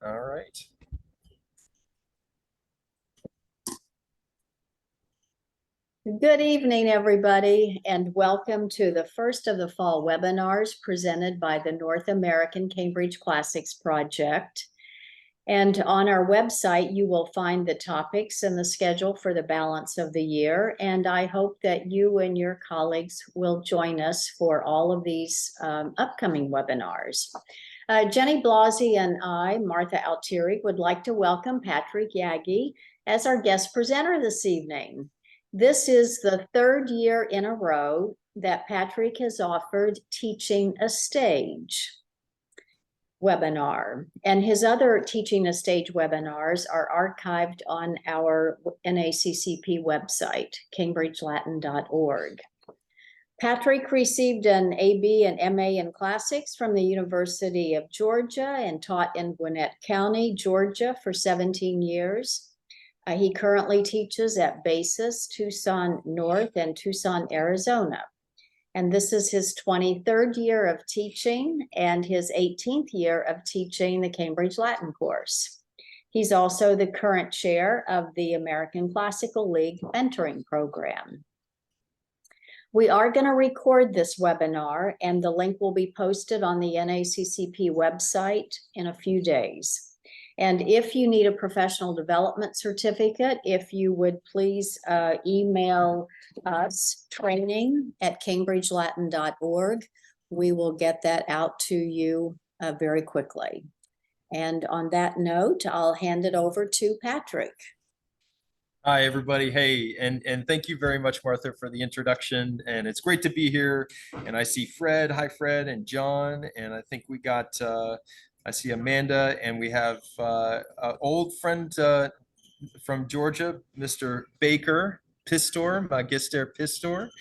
All right. Good evening, everybody, and welcome to the first of the fall webinars presented by the North American Cambridge Classics Project. And on our website, you will find the topics and the schedule for the balance of the year. And I hope that you and your colleagues will join us for all of these upcoming webinars. Jenny Blasi and I, Martha Altieri, would like to welcome Patrick Yaggy as our guest presenter this evening. This is the third year in a row that Patrick has offered Teaching a Stage webinar, and his other Teaching a Stage webinars are archived on our NACCP website, cambridgelatin.org. Patrick received an AB and MA in Classics from the University of Georgia and taught in Gwinnett County, Georgia for 17 years. He currently teaches at Basis, Tucson North, and Tucson, Arizona. And this is his 23rd year of teaching and his 18th year of teaching the Cambridge Latin course. He's also the current chair of the American Classical League Mentoring Program. We are going to record this webinar, and the link will be posted on the NACCP website in a few days. And if you need a professional development certificate, if you would please email us training@cambridgelatin.org, we will get that out to you very quickly. And on that note, I'll hand it over to Patrick. Hi, everybody. Hey, and thank you very much, Martha, for the introduction. And it's great to be here. And I see Fred. Hi, Fred, and John. And I think we got I see Amanda, and we have an old friend from Georgia, Mr. Baker Pistor, Magister Pistor.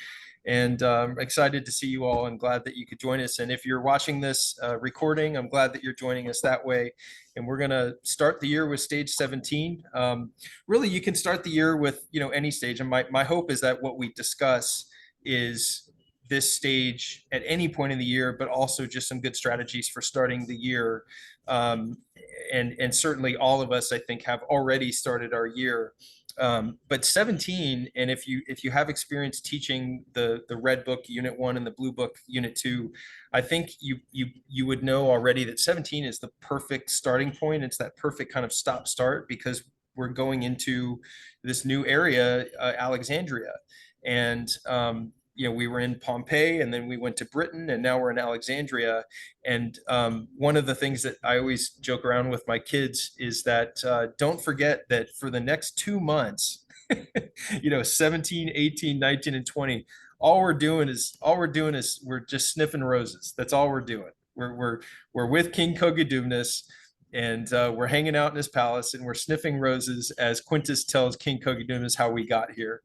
And I'm excited to see you all and glad that you could join us. And if you're watching this recording, I'm glad that you're joining us that way. And we're going to start the year with stage 17. Really, you can start the year with any stage. And my hope is that what we discuss is this stage at any point in the year, but also just some good strategies for starting the year. And certainly all of us, I think, have already started our year. But 17, and if you have experience teaching the red book unit 1 and the blue book unit 2, I think you would know already that 17 is the perfect starting point. It's that perfect kind of stop start because we're going into this new area, Alexandria, and we were in Pompeii, and then we went to Britain, and now we're in Alexandria. And one of the things that I always joke around with my kids is that don't forget that for the next 2 months, 17, 18, 19, and 20, all we're doing is we're just sniffing roses. That's all we're doing. We're with King Kogidubnus, and we're hanging out in his palace, and we're sniffing roses as Quintus tells King Kogidubnus how we got here.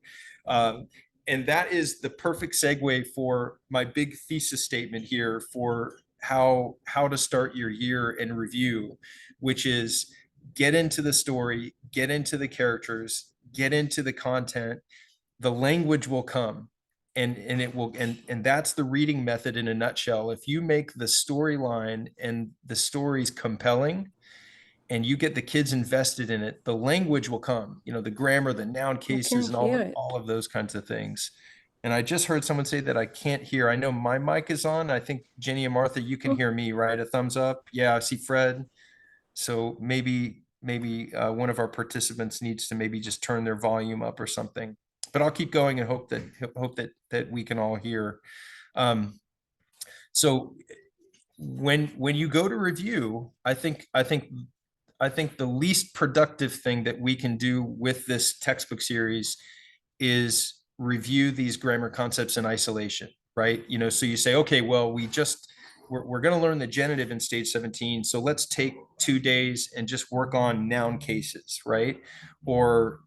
And that is the perfect segue for my big thesis statement here for how to start your year in review, which is get into the story, get into the characters, get into the content. The language will come, and it will, and that's the reading method in a nutshell. If you make the storyline and the stories compelling, and you get the kids invested in it, the language will come, the grammar, the noun cases, and all of those kinds of things. And I just heard someone say that I can't hear. I know my mic is on. I think Jenny and Martha, you can hear me, right? A thumbs up. Yeah, I see Fred. So maybe one of our participants needs to maybe just turn their volume up or something. But I'll keep going and hope that we can all hear. So when you go to review, I think the least productive thing that we can do with this textbook series is review these grammar concepts in isolation, right? So you say, okay, well, we're going to learn the genitive in stage 17. So let's take 2 days and just work on noun cases, right? Or,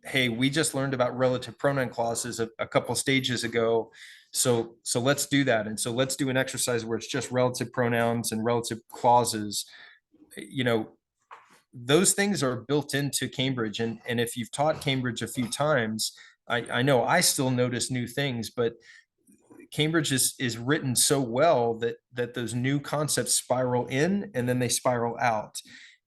hey, we just learned about relative pronoun clauses a couple stages ago. So let's do that. And so let's do an exercise where it's just relative pronouns and relative clauses. Those things are built into Cambridge. And if you've taught Cambridge a few times, I know I still notice new things, but Cambridge is written so well that those new concepts spiral in and then they spiral out.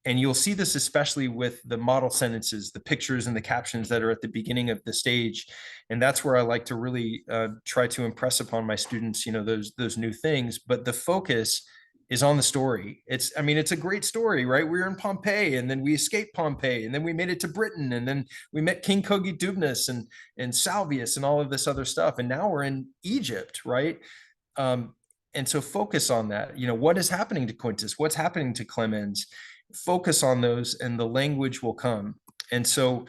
And you'll see this especially with the model sentences, the pictures and the captions that are at the beginning of the stage. And that's where I like to really try to impress upon my students, those new things. But the focus is on the story. I mean, it's a great story, right? We were in Pompeii, and then we escaped Pompeii, and then we made it to Britain, and then we met King Cogidubnus and Salvius and all of this other stuff. And now we're in Egypt, right? And so focus on that. What is happening to Quintus? What's happening to Clemens? Focus on those, and the language will come. And so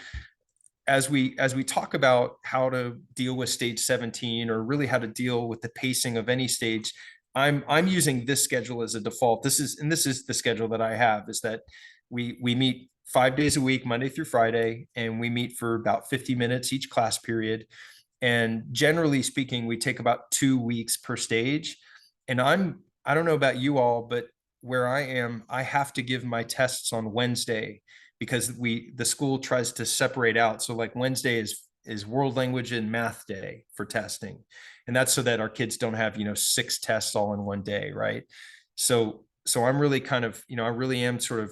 as we talk about how to deal with stage 17, or really how to deal with the pacing of any stage, I'm using this schedule as a default. This is the schedule that I have, is that we meet 5 days a week, Monday through Friday, and we meet for about 50 minutes each class period. And generally speaking, we take about 2 weeks per stage. And I don't know about you all, but where I am, I have to give my tests on Wednesday, because the school tries to separate out. So like Wednesday is world language and math day for testing. And that's so that our kids don't have, 6 tests all in one day, right? So I'm really kind of, I really am sort of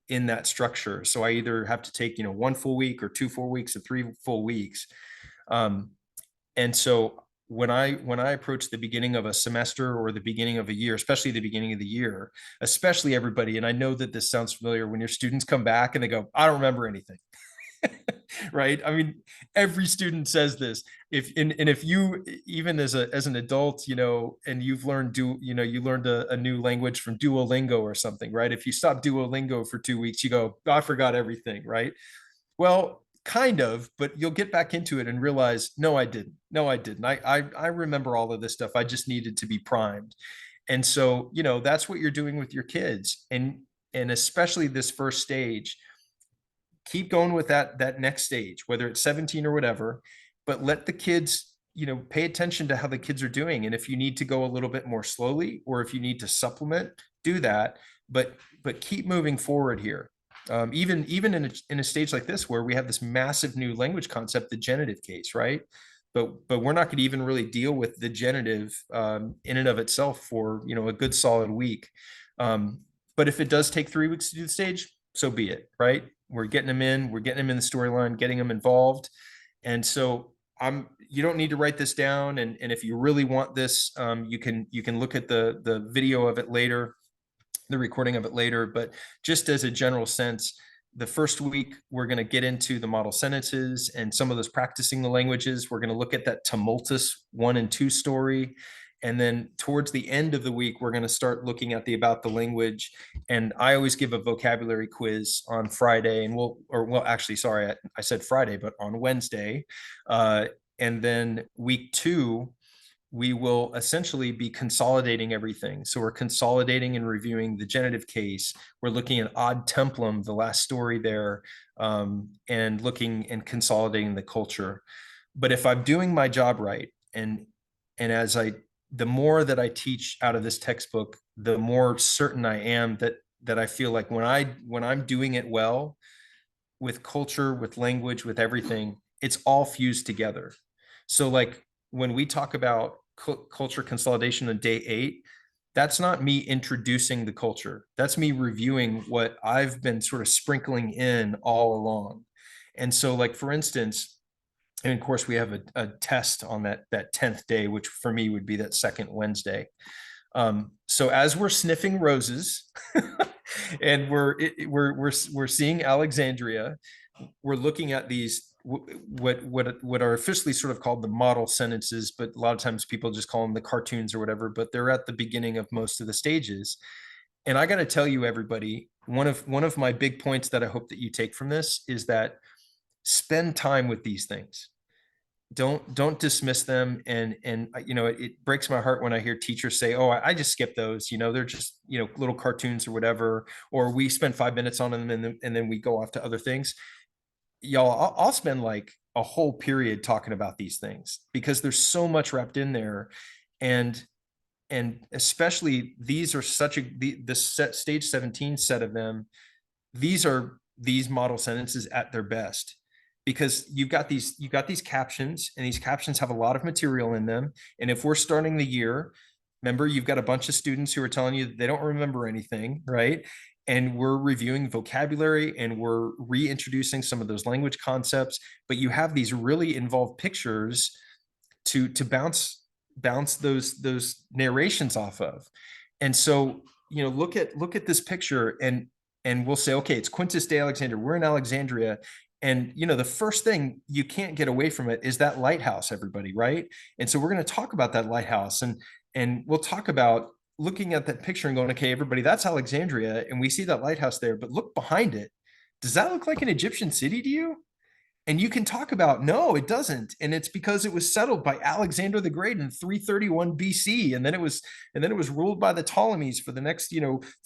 in that structure. So I either have to take, 1 full week, or 2 full weeks, or 3 full weeks. And so when I approach the beginning of a semester or the beginning of a year, especially the beginning of the year, especially everybody, and I know that this sounds familiar, when your students come back and they go, I don't remember anything. Right? I mean, every student says this. If you, even as an adult, and you've learned you learned a new language from Duolingo or something, right? If you stop Duolingo for 2 weeks, you go, oh, I forgot everything, right? Well, kind of, but you'll get back into it and realize, no, I didn't. No, I didn't. I remember all of this stuff. I just needed to be primed. And so, that's what you're doing with your kids. And especially this first stage, keep going with that next stage, whether it's 17 or whatever, but let the kids, pay attention to how the kids are doing. And if you need to go a little bit more slowly, or if you need to supplement, do that. But keep moving forward here. Even in a stage like this, where we have this massive new language concept, the genitive case, right? But we're not going to even really deal with the genitive in and of itself for a good solid week. But if it does take 3 weeks to do the stage, so be it, right? We're getting them in the storyline, getting them involved. And so you don't need to write this down. And if you really want this, you can look at the video of it later, the recording of it later. But just as a general sense, the first week, we're going to get into the model sentences and some of those practicing the languages. We're going to look at that tumultuous 1 and 2 story. And then towards the end of the week, we're going to start looking at the about the language. And I always give a vocabulary quiz on Friday, and actually, sorry, I said Friday, but on Wednesday. And then week 2, we will essentially be consolidating everything. So we're consolidating and reviewing the genitive case. We're looking at ad templum, the last story there, and looking and consolidating the culture. But if I'm doing my job right, and the more that I teach out of this textbook, the more certain I am that I feel like when I'm doing it well, with culture, with language, with everything, it's all fused together. So like when we talk about culture consolidation on day 8, that's not me introducing the culture. That's me reviewing what I've been sort of sprinkling in all along. And so like, for instance, and of course we have a test on that 10th day, which for me would be that second Wednesday. So as we're sniffing roses and we're seeing Alexandria, we're looking at these what are officially sort of called the model sentences, but a lot of times people just call them the cartoons or whatever, but they're at the beginning of most of the stages. And I got to tell you, everybody, one of my big points that I hope that you take from this is that spend time with these things. Don't dismiss them. And it breaks my heart when I hear teachers say, oh, I just skip those, they're just little cartoons or whatever, or we spend 5 minutes on them and then we go off to other things. Y'all, I'll spend like a whole period talking about these things, because there's so much wrapped in there. And especially these are the stage 17 set of them. These are these model sentences at their best, because you've got these captions, and these captions have a lot of material in them. And if we're starting the year, remember, you've got a bunch of students who are telling you they don't remember anything, right? and we're reviewing vocabulary and we're reintroducing some of those language concepts, but you have these really involved pictures to bounce those narrations off of. And so, look at this picture, and we'll say, okay, it's Quintus de Alexandria. We're in Alexandria. And the first thing, you can't get away from it, is that lighthouse, everybody, right? And so we're going to talk about that lighthouse, and we'll talk about looking at that picture and going, okay, everybody, that's Alexandria, and we see that lighthouse there, but look behind it. Does that look like an Egyptian city to you? And you can talk about, no, it doesn't. And it's because it was settled by Alexander the Great in 331 BC. And then it was ruled by the Ptolemies for the next,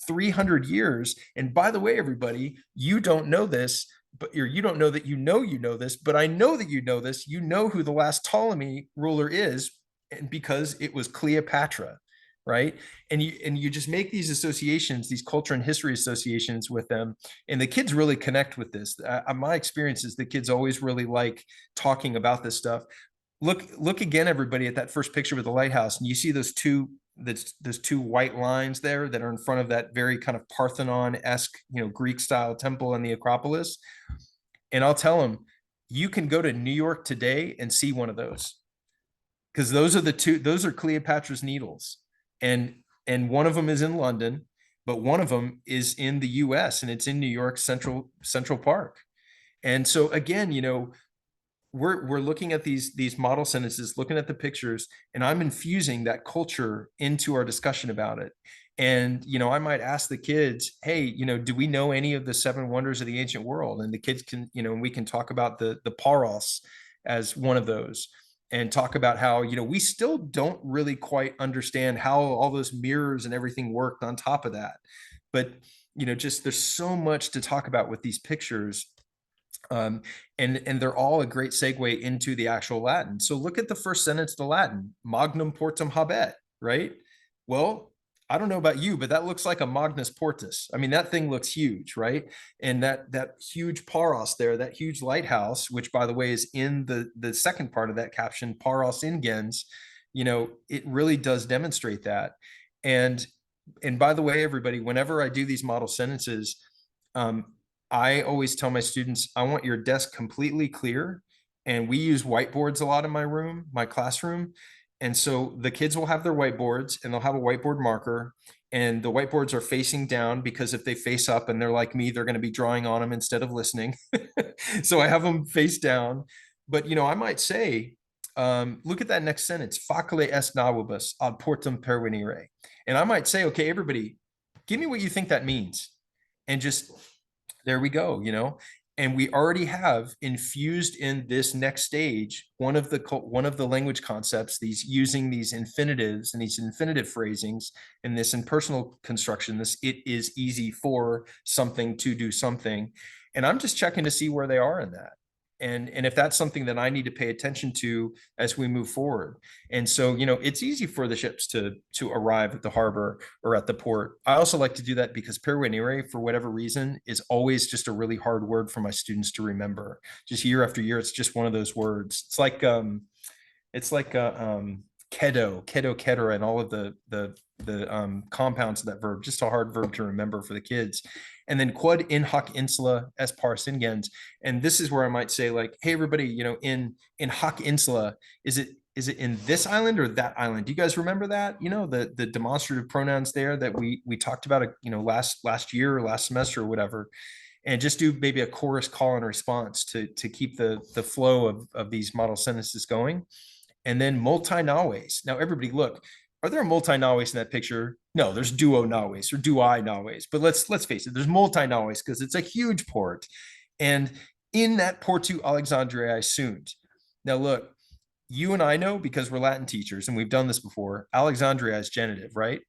300 years. And by the way, everybody, you don't know this, but you don't know that you know this, but I know that you know this. You know who the last Ptolemy ruler is, and because it was Cleopatra, right? And you just make these associations, these culture and history associations with them, and the kids really connect with this. My experience is the kids always really like talking about this stuff. Look again, everybody, at that first picture with the lighthouse, and you see those two white lines there that are in front of that very kind of Parthenon-esque, Greek style temple in the Acropolis. And I'll tell them, you can go to New York today and see one of those, because those are Cleopatra's Needles, and one of them is in London, but one of them is in the US, and it's in New York Central Park. And so again, we're looking at these model sentences, looking at the pictures, and I'm infusing that culture into our discussion about it. And I might ask the kids, hey, do we know any of the seven wonders of the ancient world? And the kids can, we can talk about the paros as one of those, and talk about how we still don't really quite understand how all those mirrors and everything worked on top of that. But just there's so much to talk about with these pictures. And they're all a great segue into the actual Latin. So look at the first sentence, the Latin, magnum portum habet, right? Well, I don't know about you, but that looks like a Magnus Portus. I mean, that thing looks huge, right? And that huge paros there, that huge lighthouse, which by the way is in the second part of that caption, paros ingens, it really does demonstrate that. And by the way, everybody, whenever I do these model sentences, I always tell my students, I want your desk completely clear. And we use whiteboards a lot in my classroom. And so the kids will have their whiteboards, and they'll have a whiteboard marker, and the whiteboards are facing down, because if they face up and they're like me, they're going to be drawing on them instead of listening. So I have them face down. But, I might say, look at that next sentence, facile est navibus ad portum pervenire. And I might say, okay, everybody, give me what you think that means. And just, there we go, and we already have infused in this next stage one of the language concepts, using these infinitives and these infinitive phrasings, and this impersonal construction, this it is easy for something to do something. And I'm just checking to see where they are in that, and if that's something that I need to pay attention to as we move forward. And so, it's easy for the ships to arrive at the harbor or at the port. I also like to do that because pervenire, for whatever reason, is always just a really hard word for my students to remember. Just year after year, it's just one of those words. It's like kedo, ketera, and all of the compounds of that verb. Just a hard verb to remember for the kids. And then quod in hoc insula es pars ingens. And this is where I might say, like, hey, everybody, in hoc insula, is it in this island or that island? Do you guys remember that? The demonstrative pronouns there that we talked about, last year or last semester or whatever. And just do maybe a chorus call and response to keep the flow of these model sentences going. And then multi-naves. Now, everybody, look, are there multi-naves in that picture? No, there's duo naves or duai naves. But let's face it, there's multi-naves because it's a huge port. And in that Portu Alexandria I assumed. Now, look, you and I know, because we're Latin teachers and we've done this before, Alexandria is genitive, right?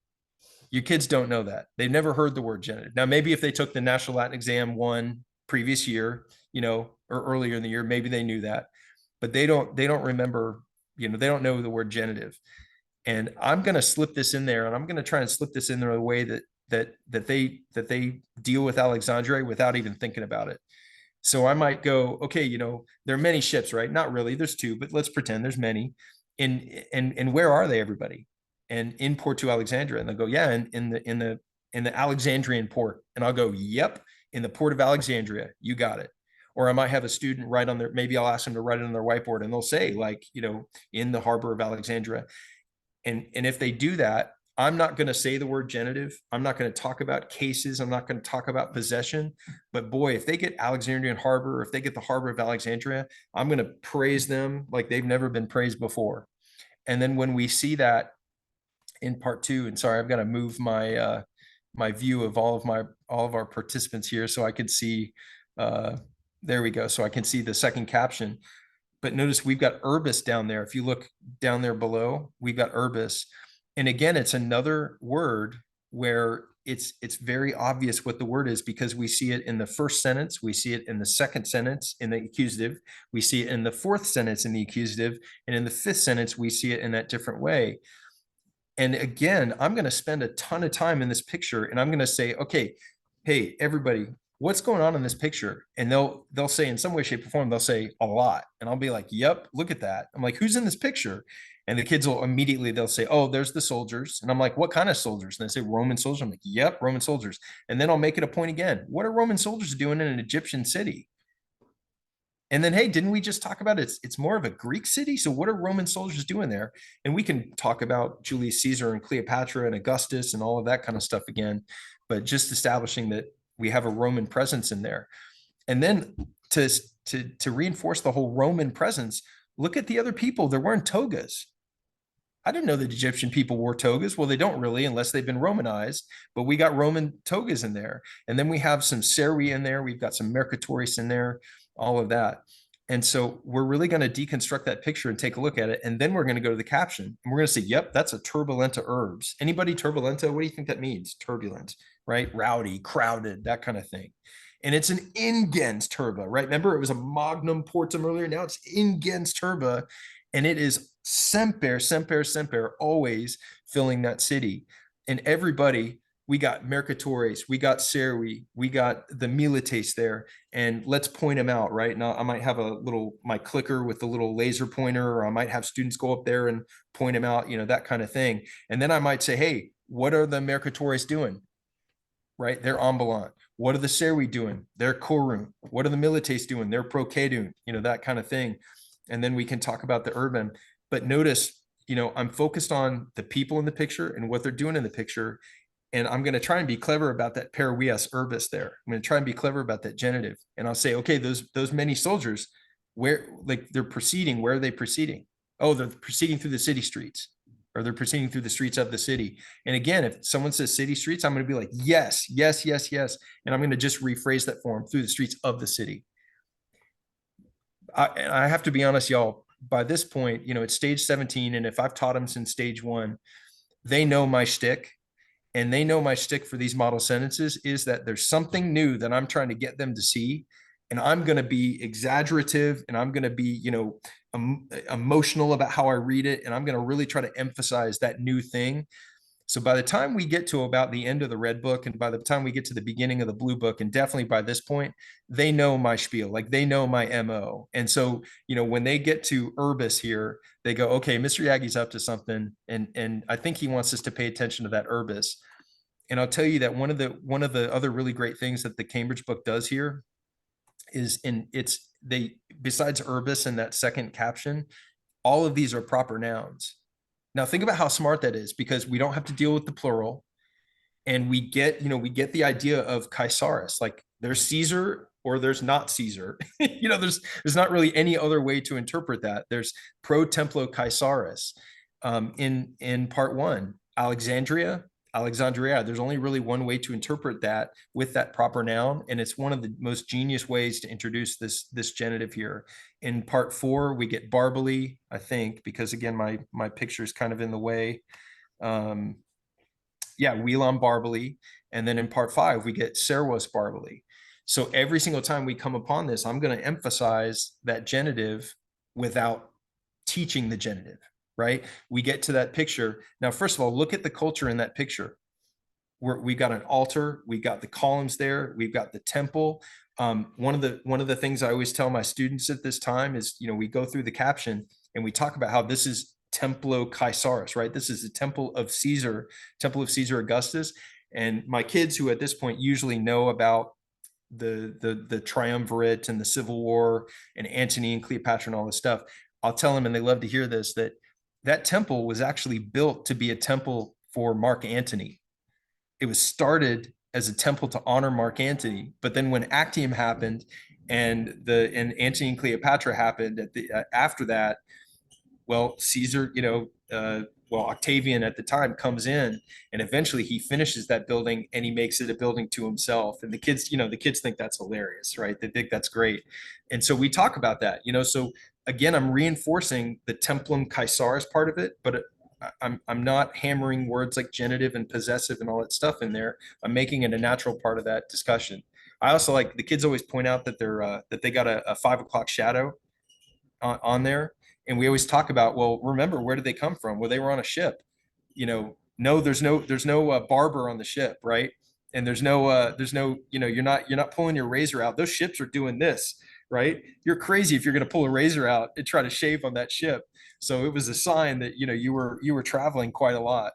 Your kids don't know that. They've never heard the word genitive. Now, maybe if they took the National Latin Exam one previous year, or earlier in the year, maybe they knew that. But they don't remember, they don't know the word genitive. And I'm going to slip this in there, and I'm going to try and slip this in there in a way that they deal with Alexandria without even thinking about it. So I might go, okay, there are many ships, right? Not really, there's two, but let's pretend there's many. And where are they, everybody? And in Porto Alexandria, and they'll go, yeah, in the in the Alexandrian port. And I'll go, yep, in the port of Alexandria, you got it. Or I might have a student write on their, maybe I'll ask them to write it on their whiteboard and they'll say like, in the harbor of Alexandria. And if they do that, I'm not going to say the word genitive. I'm not going to talk about cases. I'm not going to talk about possession. But boy, if they get Alexandrian Harbor, or if they get the harbor of Alexandria, I'm going to praise them like they've never been praised before. And then when we see that in part two, and sorry, I've got to move my view of all of our participants here so I can see. There we go. So I can see the second caption. But notice we've got urbis down there. If you look down there below, we've got urbis. And again, it's another word where it's very obvious what the word is because we see it in the first sentence, we see it in the second sentence in the accusative, we see it in the fourth sentence in the accusative, and in the fifth sentence, we see it in that different way. And again, I'm going to spend a ton of time in this picture and I'm going to say, okay, hey, everybody, what's going on in this picture? And they'll say in some way, shape, or form, they'll say a lot. And I'll be like, yep, look at that. I'm like, who's in this picture? And the kids will immediately, they'll say, oh, there's the soldiers. And I'm like, what kind of soldiers? And they say Roman soldiers. I'm like, yep, Roman soldiers. And then I'll make it a point again. What are Roman soldiers doing in an Egyptian city? And then, hey, didn't we just talk about it's more of a Greek city? So what are Roman soldiers doing there? And we can talk about Julius Caesar and Cleopatra and Augustus and all of that kind of stuff again, but just establishing that we have a Roman presence in there. And then to reinforce the whole Roman presence, look at the other people. They're wearing togas. I didn't know that Egyptian people wore togas. Well, they don't really, unless they've been Romanized, but we got Roman togas in there. And then we have some Serwi in there. We've got some Mercatoris in there, all of that. And so we're really going to deconstruct that picture and take a look at it. And then we're going to go to the caption and we're going to say, yep, that's a turbulenta urbs. Anybody turbulenta? What do you think that means? Turbulent, right? Rowdy, crowded, that kind of thing. And it's an ingens turba, right? Remember, it was a magnum portum earlier. Now it's ingens turba. And it is semper, semper, semper, always filling that city. And everybody, we got Mercatores, we got Serwi, we got the Milites there, and let's point them out, right? Now I might have my clicker with the little laser pointer, or I might have students go up there and point them out, that kind of thing. And then I might say, hey, what are the Mercatores doing? Right? They're ambulant. What are the Serwi doing? They're Korun. What are the Milites doing? They're Prokedun, that kind of thing. And then we can talk about the urban. But notice, I'm focused on the people in the picture and what they're doing in the picture. And I'm going to try and be clever about that paraweas urbis there. I'm going to try and be clever about that genitive. And I'll say, okay, those many soldiers, where like they're proceeding, where are they proceeding? Oh, they're proceeding through the city streets, or they're proceeding through the streets of the city. And again, if someone says city streets, I'm going to be like, yes, yes, yes, yes. And I'm going to just rephrase that for them through the streets of the city. I have to be honest, y'all, by this point, it's stage 17. And if I've taught them since stage 1, they know my shtick. And they know my shtick for these model sentences is that there's something new that I'm trying to get them to see. And I'm going to be exaggerative and I'm going to be, emotional about how I read it. And I'm going to really try to emphasize that new thing. So by the time we get to about the end of the red book, and by the time we get to the beginning of the blue book, and definitely by this point, they know my spiel, like they know my MO. And so, when they get to urbis here, they go, okay, Mr. Yaggy's up to something. And I think he wants us to pay attention to that urbis. And I'll tell you that one of the other really great things that the Cambridge book does here is besides urbis and that second caption, all of these are proper nouns. Now think about how smart that is, because we don't have to deal with the plural, and we get the idea of Caesaris, like there's Caesar or there's not Caesar. There's not really any other way to interpret that. There's pro templo Caesaris. In part 1, Alexandria. There's only really one way to interpret that with that proper noun, and it's one of the most genius ways to introduce this genitive here. In part 4, we get Barbally, I think, because again, my picture is kind of in the way. Whelan Barbally. And then in part 5, we get Servos Barbally. So every single time we come upon this, I'm going to emphasize that genitive without teaching the genitive, right? We get to that picture. Now, first of all, look at the culture in that picture. We got an altar, we got the columns there, we've got the temple. One of the things I always tell my students at this time is, we go through the caption and we talk about how this is Templo Caesaris, right? This is the temple of Caesar Augustus. And my kids, who at this point usually know about the triumvirate and the Civil War and Antony and Cleopatra and all this stuff, I'll tell them, and they love to hear this, that that temple was actually built to be a temple for Mark Antony. It was started as a temple to honor Mark Antony, but then when Actium happened and Antony and Cleopatra happened after that, well, Caesar, well, Octavian at the time comes in and eventually he finishes that building and he makes it a building to himself. And the kids think that's hilarious, right? They think that's great. And so we talk about that, so again, I'm reinforcing the Templum Caesaris part of it, but I'm not hammering words like genitive and possessive and all that stuff in there. I'm making it a natural part of that discussion. I also like the kids always point out that they got a 5 o'clock shadow on there. And we always talk about, well, remember, where did they come from? Well, they were on a ship. No, there's no barber on the ship, right? And there's no, you're not pulling your razor out. Those ships are doing this, right? You're crazy if you're going to pull a razor out and try to shave on that ship. So it was a sign that you were traveling quite a lot.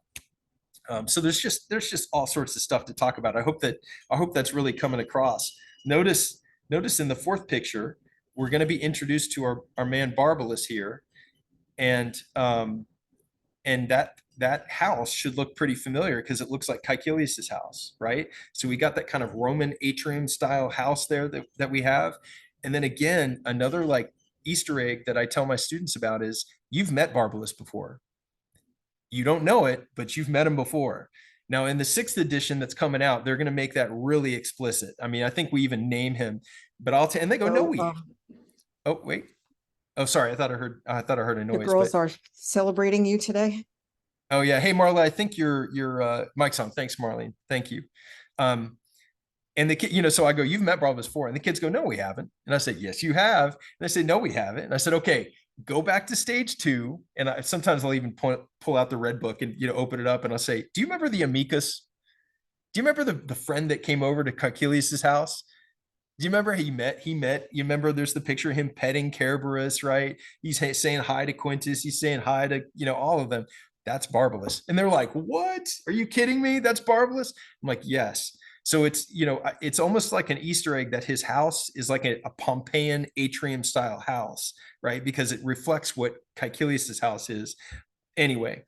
So there's just all sorts of stuff to talk about. I hope that's really coming across. Notice in the fourth picture, we're going to be introduced to our man Barbalus here, and that house should look pretty familiar because it looks like Caecilius's house, right? So we got that kind of Roman atrium style house there that we have. And then again, another like Easter egg that I tell my students about is you've met Barbalus before. You don't know it, but you've met him before. Now, in the 6th edition that's coming out, they're going to make that really explicit. I mean, I think we even name him, but and they go, no, we. Oh, wait. Oh, sorry. I thought I heard a The noise. girls But are celebrating you today. oh yeah. Hey, Marla, I think your mic's on. Thanks, Marlene. Thank you. And the kid, so I go, you've met Barbalus before, and the kids go, no, we haven't. And I said, yes, you have. And they said, no, we haven't. And I said, okay, go back to stage 2. And sometimes I'll even pull out the red book and open it up, and I'll say, do you remember the amicus? Do you remember the friend that came over to Caecilius's house? Do you remember you remember there's the picture of him petting Cerberus, right? He's saying hi to Quintus. He's saying hi to, all of them. That's Barbalus. And they're like, what? Are you kidding me? That's Barbalus? I'm like, yes. So it's almost like an Easter egg that his house is like a Pompeian atrium style house, right? Because it reflects what Caecilius's house is. Anyway,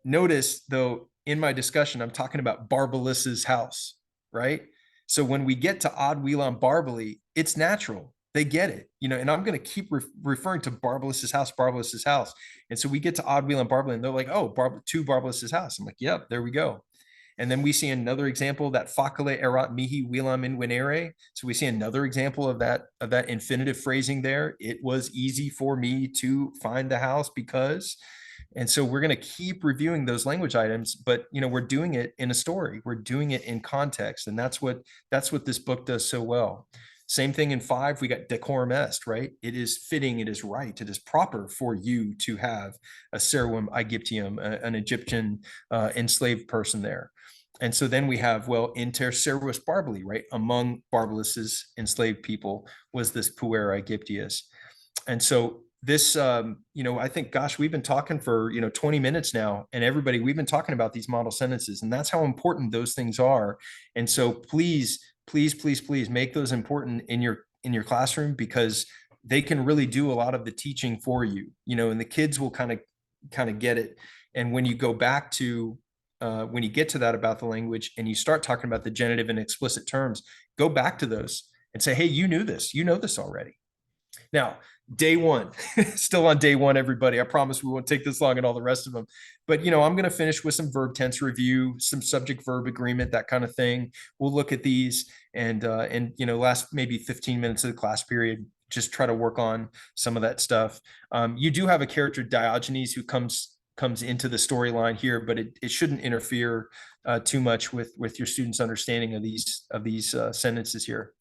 notice though, in my discussion, I'm talking about Barbalus's house, right? So when we get to Ad Whelan Barbali, it's natural. They get it, and I'm going to keep referring to Barbalus's house. And so we get to Ad Whelan Barbali, and they're like, oh, to Barbalus's house. I'm like, yep, there we go. And then we see another example, that facile erat mihi Whelan invenere. So we see another example of that infinitive phrasing there. It was easy for me to find the house because. And so we're going to keep reviewing those language items, but we're doing it in a story. We're doing it in context, and that's what this book does so well. Same thing in 5, we got decorum est, right? It is fitting, it is right, it is proper for you to have a serum Aegyptium, an Egyptian enslaved person there. And so then we have, well, inter servus Barbali, right? Among Barbalus's enslaved people was this puer Aegyptius. And so this, I think, gosh, we've been talking for, 20 minutes now, and everybody, we've been talking about these model sentences, and that's how important those things are. And so please, please, please, please make those important in your classroom, because they can really do a lot of the teaching for you, and the kids will kind of get it. And when you go back to, when you get to that about the language and you start talking about the genitive and explicit terms, go back to those and say, hey, you know this already. Now, day 1, still on day 1, everybody. I promise we won't take this long and all the rest of them. But, I'm going to finish with some verb tense review, some subject verb agreement, that kind of thing. We'll look at these and last maybe 15 minutes of the class period, just try to work on some of that stuff. You do have a character, Diogenes, who comes into the storyline here, but it shouldn't interfere too much with your students' understanding of these sentences here.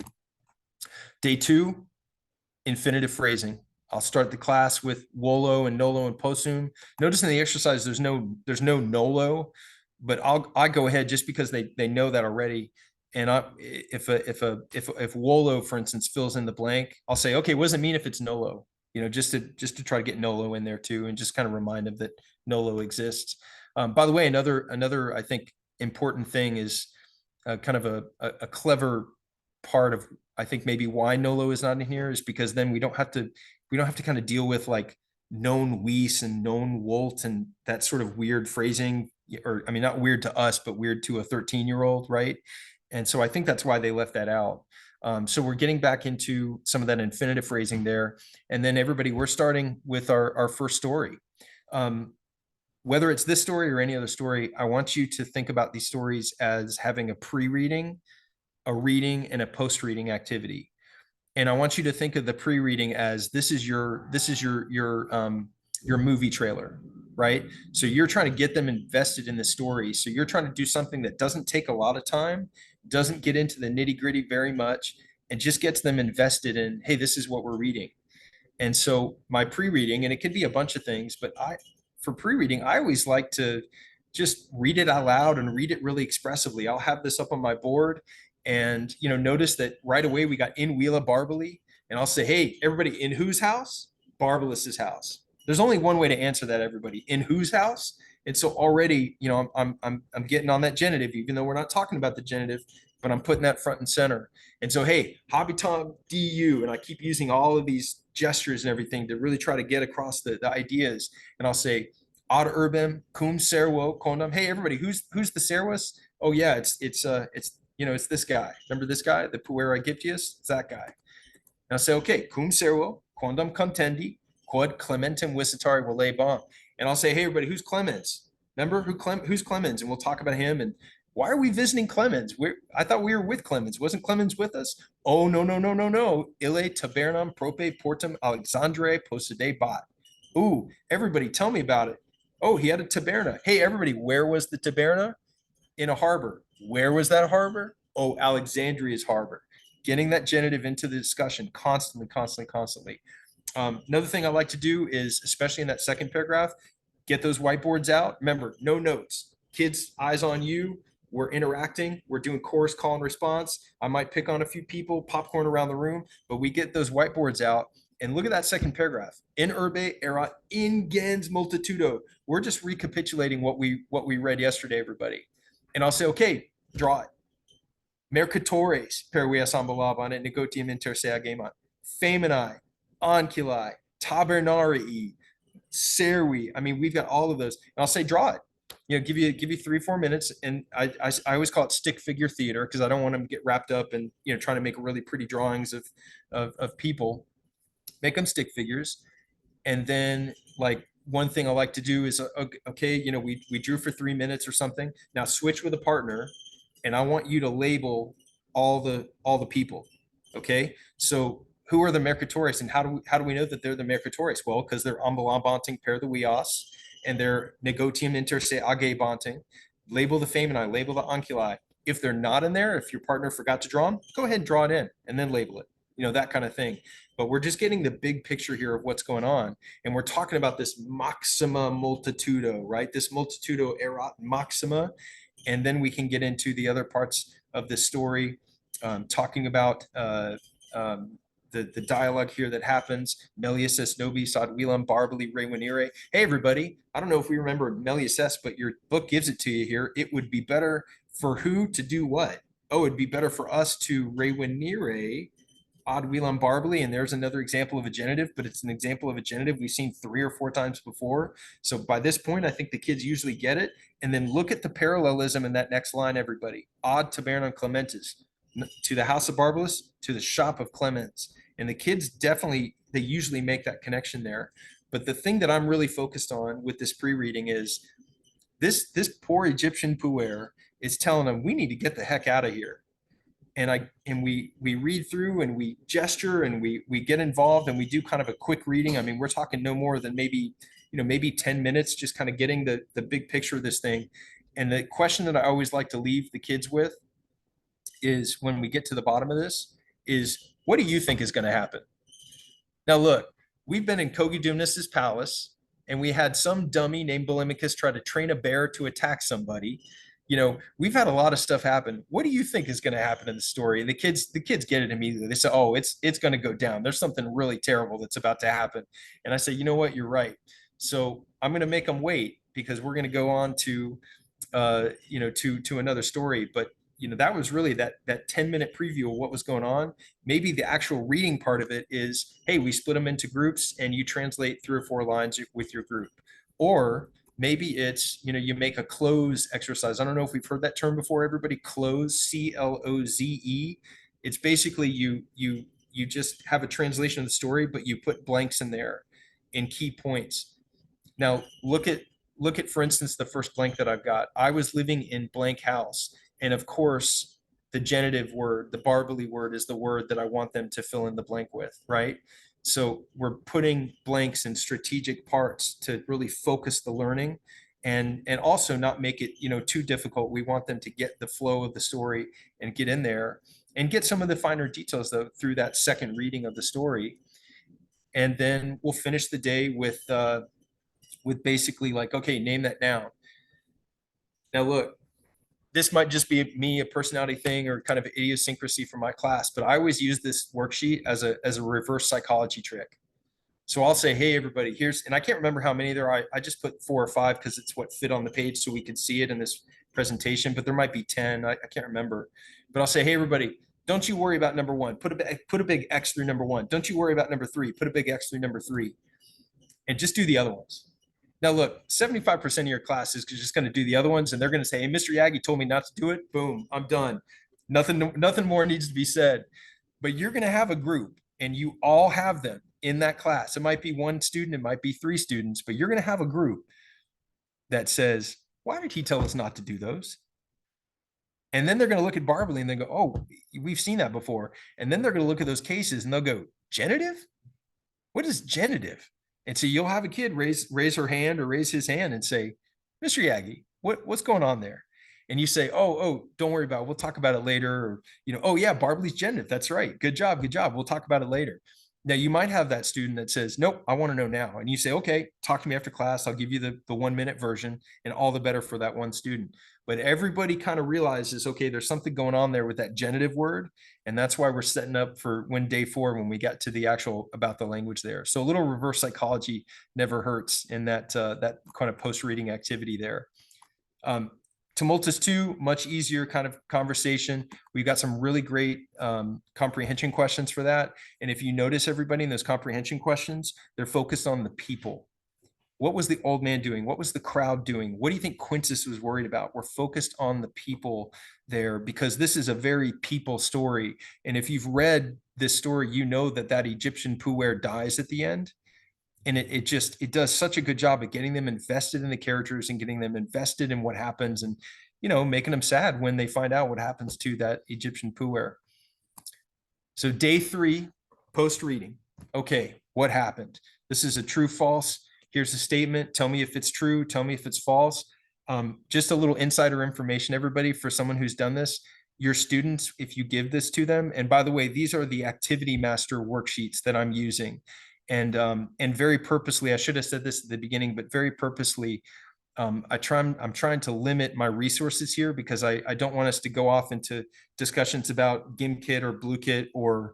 Day 2, infinitive phrasing. I'll start the class with volo and nolo and possum. Notice in the exercise there's no nolo, but I go ahead just because they know that already. And if volo, for instance, fills in the blank, I'll say, okay, what does it mean if it's nolo? Just to try to get nolo in there too, and just kind of remind them that nolo exists. By the way, another I think important thing is kind of a clever part of, I think, maybe why Nolo is not in here, is because then we don't have to kind of deal with like known Weiss and known Wolt and that sort of weird phrasing, or I mean, not weird to us, but weird to a 13-year-old, right? And so I think that's why they left that out. So we're getting back into some of that infinitive phrasing there. And then everybody, we're starting with our first story. Whether it's this story or any other story, I want you to think about these stories as having a pre-reading, a reading, and a post-reading activity. And I want you to think of the pre-reading as this is your movie trailer, right? So you're trying to get them invested in the story. So you're trying to do something that doesn't take a lot of time, doesn't get into the nitty-gritty very much, and just gets them invested in, hey, this is what we're reading. And so my pre-reading, and it could be a bunch of things, but for pre-reading, I always like to just read it out loud and read it really expressively. I'll have this up on my board, and notice that right away we got in Wheela Barbally, and I'll say, hey, everybody, in whose house? Barbalus's house. There's only one way to answer that, everybody. In whose house? And so already, I'm getting on that genitive, even though we're not talking about the genitive, but I'm putting that front and center. And so, hey, habitam du, and I keep using all of these gestures and everything to really try to get across the ideas. And I'll say, ad urbem cum servo condom. Hey, everybody, who's the servus? Oh yeah, it's this guy. Remember this guy, the puera Aegyptius? It's that guy. And I'll say, okay, cum servo quondam contendi quod Clementem visitari volebam. And I'll say, hey, everybody, who's Clemens? Remember who's Clemens? And we'll talk about him. And why are we visiting Clemens? I thought we were with Clemens. Wasn't Clemens with us? Oh, no. Ille tabernam prope portum Alexandriae posede bat. Ooh, everybody, tell me about it. Oh, he had a taberna. Hey, everybody, where was the taberna? In a harbor. Where was that harbor? Oh, Alexandria's harbor. Getting that genitive into the discussion constantly. Another thing I like to do is, especially in that second paragraph, get those whiteboards out. Remember, no notes. Kids, eyes on you. We're interacting. We're doing chorus, call, and response. I might pick on a few people, popcorn around the room, but we get those whiteboards out. And look at that second paragraph. In urbe erat ingens multitudo. We're just recapitulating what we read yesterday, everybody. And I'll say, okay, draw it. Mercatores perivias ambulaban et negotium inter se agemant. Feminae, anculae, tabernarii, servi. I mean, we've got all of those. And I'll say, draw it. Give you 3-4 minutes. And I always call it stick figure theater, because I don't want them to get wrapped up in, trying to make really pretty drawings of people. Make them stick figures. And then, like, one thing I like to do is, okay, we drew for 3 minutes or something. Now switch with a partner, and I want you to label all the people. Okay, so who are the mercatores, and how do we know that they're the mercatores? Well, because they're ambulambanting per the vias, and they're negotium inter se agebanting. Label the feminae, label the anculae. If they're not in there, if your partner forgot to draw them, go ahead and draw it in, and then label it. That kind of thing. But we're just getting the big picture here of what's going on. And we're talking about this maxima multitudo, right? This multitudo erat maxima. And then we can get into the other parts of the story, talking about the dialogue here that happens. Melius es nobis ad Wheelam barbally revenire. Hey, everybody, I don't know if we remember Melius es, but your book gives it to you here. It would be better for who to do what? Oh, it'd be better for us to revenire ad Wheelam barbally. And there's another example of a genitive, but it's an example of a genitive we've seen 3 or 4 times before. So by this point, I think the kids usually get it. And then look at the parallelism in that next line, everybody. Ad tabernam Clementis, to the house of Barbalus, to the shop of Clemens. And the kids definitely, they usually make that connection there. But the thing that I'm really focused on with this pre-reading is this poor Egyptian puer is telling them, we need to get the heck out of here. And we read through, and we gesture, and we get involved, and we do kind of a quick reading. I mean, we're talking no more than maybe 10 minutes, just kind of getting the big picture of this thing. And the question that I always like to leave the kids with is, when we get to the bottom of this, is, what do you think is going to happen? Now, look, we've been in Kogidumnus's palace, and we had some dummy named Bulimachus try to train a bear to attack somebody. We've had a lot of stuff happen. What do you think is going to happen in the story? The kids get it immediately. They say, oh, it's going to go down. There's something really terrible that's about to happen. And I say, you know what? You're right. So I'm going to make them wait, because we're going to go on to, to another story. But that was really that 10-minute preview of what was going on. Maybe the actual reading part of it is, hey, we split them into groups and you translate 3 or 4 lines with your group. Or maybe it's, you make a cloze exercise. I don't know if we've heard that term before, everybody. Cloze, CLOZE. It's basically you just have a translation of the story, but you put blanks in there in key points. Now look at, for instance, the first blank that I've got. I was living in blank house. And of course, the genitive word, the barbally word, is the word that I want them to fill in the blank with, right? So we're putting blanks in strategic parts to really focus the learning and also not make it, too difficult. We want them to get the flow of the story and get in there and get some of the finer details though through that second reading of the story. And then we'll finish the day with basically like, okay, name that noun. Now look, this might just be me, a personality thing or kind of idiosyncrasy from my class, but I always use this worksheet as a reverse psychology trick. So I'll say, hey, everybody, here's, and I can't remember how many there are. I just put 4 or 5 because it's what fit on the page so we could see it in this presentation, but there might be 10. I can't remember. But I'll say, hey, everybody, don't you worry about number 1. Put a big X through number 1. Don't you worry about number 3. Put a big X through number 3. And just do the other ones. Now, look, 75% of your class is just going to do the other ones, and they're going to say, hey, Mr. Yaggy told me not to do it. Boom, I'm done. Nothing more needs to be said. But you're going to have a group, and you all have them in that class. It might be 1 student, it might be 3 students, but you're going to have a group that says, why did he tell us not to do those? And then they're going to look at Barbally and they go, oh, we've seen that before. And then they're going to look at those cases and they'll go, genitive? What is genitive? And so you'll have a kid raise her hand or raise his hand and say, Mr. Yaggy, what's going on there? And you say, oh, don't worry about it. We'll talk about it later. Or, oh yeah, Barbaly's genitive. That's right. Good job. We'll talk about it later. Now you might have that student that says, nope, I want to know now. And you say, okay, talk to me after class. I'll give you the 1-minute version, and all the better for that one student. But everybody kind of realizes, okay, there's something going on there with that genitive word. And that's why we're setting up for when day 4, when we get to the actual about the language there. So a little reverse psychology never hurts in that kind of post-reading activity there. Tumultus 2, much easier kind of conversation. We've got some really great comprehension questions for that. And if you notice, everybody, in those comprehension questions, they're focused on the people. What was the old man doing? What was the crowd doing? What do you think Quintus was worried about? We're focused on the people there because this is a very people story. And if you've read this story, you know that Egyptian puer dies at the end. And it does such a good job at getting them invested in the characters and getting them invested in what happens and, making them sad when they find out what happens to that Egyptian puer. So day 3, post reading. Okay, what happened? This is a true, false. Here's a statement. Tell me if it's true. Tell me if it's false. Just a little insider information, everybody, for someone who's done this. Your students, if you give this to them, and by the way, these are the Activity Master worksheets that I'm using. And very purposely, I should have said this at the beginning, but very purposely, I'm trying to limit my resources here because I don't want us to go off into discussions about GimKit or BlueKit or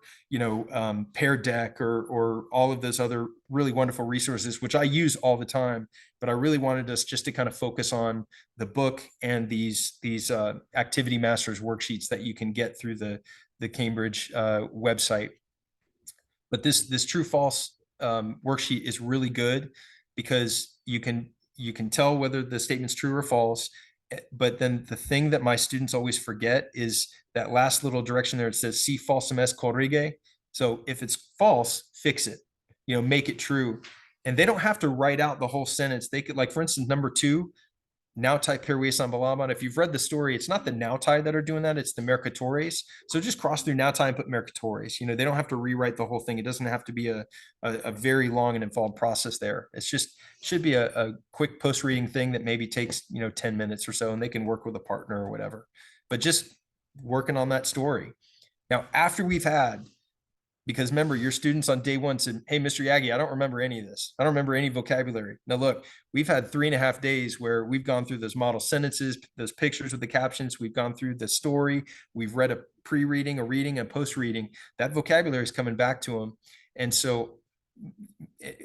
Pear Deck or all of those other really wonderful resources, which I use all the time. But I really wanted us just to kind of focus on the book and these Activity Masters worksheets that you can get through the Cambridge website. But this true false worksheet is really good because you can tell whether the statement's true or false. But then the thing that my students always forget is that last little direction there. It says, si falsum est corrige. So if it's false, fix it, make it true. And they don't have to write out the whole sentence. They could, like, for instance, number 2, Nautai Perwesan Balaban. If you've read the story, it's not the Nautai that are doing that, it's the Mercatores. So just cross through Nautai and put Mercatores. They don't have to rewrite the whole thing. It doesn't have to be a very long and involved process there. It's just should be a quick post-reading thing that maybe takes 10 minutes or so, and they can work with a partner or whatever. But just working on that story. Now, after we've had, because remember, your students on day 1 said, hey, Mr. Yaggy, I don't remember any of this. I don't remember any vocabulary. Now, look, we've had 3.5 days where we've gone through those model sentences, those pictures with the captions. We've gone through the story. We've read a pre-reading, a reading, and post-reading. That vocabulary is coming back to them. And so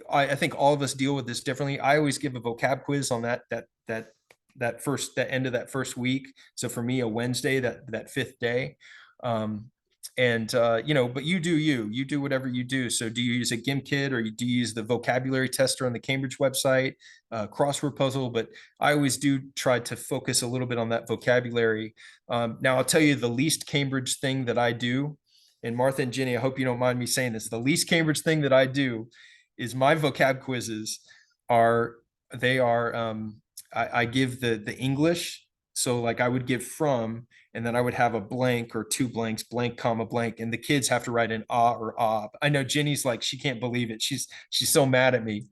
I think all of us deal with this differently. I always give a vocab quiz on that that end of that first week. So for me, a Wednesday, that fifth day. But you do whatever you do. So do you use a GIMP kit, or do you use the vocabulary tester on the Cambridge website, crossword puzzle? But I always do try to focus a little bit on that vocabulary. Now I'll tell you the least Cambridge thing that I do, and Martha and Jenny, I hope you don't mind me saying this, the least Cambridge thing that I do is my vocab quizzes I give the English. So like I would give from, and then I would have a blank or two blanks, blank, comma, blank, and the kids have to write an ah or ah. I know Jenny's like, she can't believe it. She's so mad at me.